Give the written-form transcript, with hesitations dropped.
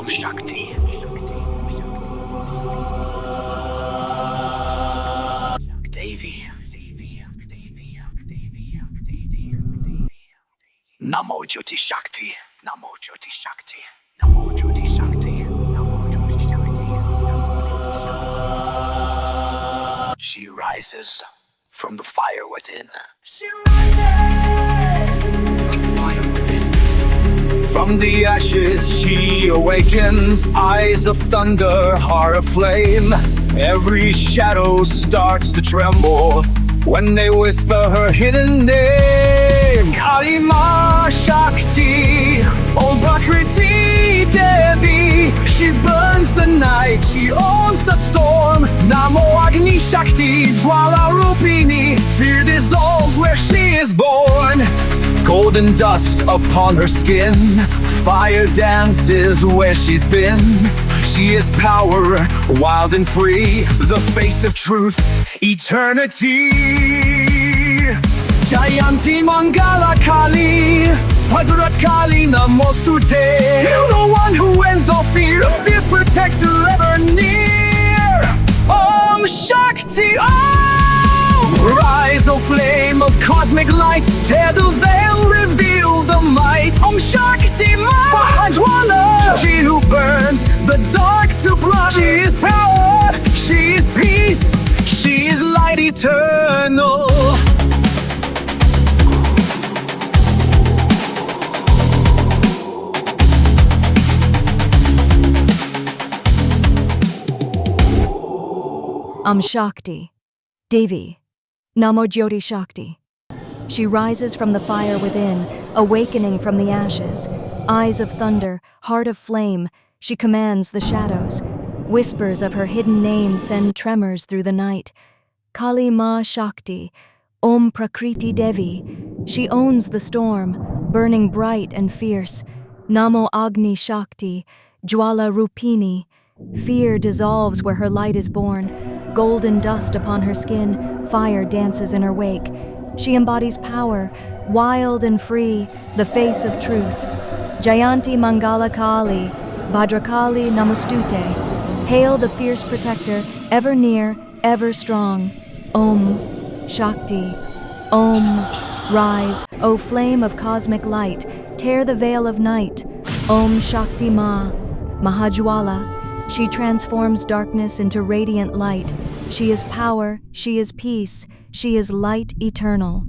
Om Shakti. Devi. Namo Jyoti Shakti. Namo Jyoti Shakti. Namo Jyoti Shakti. Namo Jyoti Shakti. She rises from the fire within. She rises from the fire within. From the ashes she awakens, eyes of thunder, heart of flame. Every shadow starts to tremble when they whisper her hidden name. Kali Ma Shakti, Om Prakriti Devi. She burns the night, she owns the storm. Namo Agni Shakti, Jwala Rupini. Fear dissolves where she is born. Golden dust upon her skin, fire dances where she's been. She is power, wild and free, the face of truth, eternity. Jayanti Mangala Kali, Bhadrakali Namostute. You're the one who ends all fear, a fierce protector ever near. Om Shakti Om! Rise, O flame of cosmic light, tear the veil, reveal the might. Om Shakti Mahajwala, she who burns the dark to bright. She is power, she is peace, she is light eternal. Shakti, Devi, Namo Jyoti Shakti. She rises from the fire within, awakening from the ashes. Eyes of thunder, heart of flame, she commands the shadows. Whispers of her hidden name send tremors through the night. Kali Ma Shakti, Om Prakriti Devi. She owns the storm, burning bright and fierce. Namo Agni Shakti, Jwala Rupini. Fear dissolves where her light is born. Golden dust upon her skin, fire dances in her wake. She embodies power, wild and free, the face of truth. Jayanti Mangala Kali, Bhadrakali Namostute. Hail the fierce protector, ever near, ever strong. Om Shakti. Om. Rise, O flame of cosmic light, tear the veil of night. Om Shakti Ma. Mahajwala. She transforms darkness into radiant light. She is power, she is peace, she is light eternal.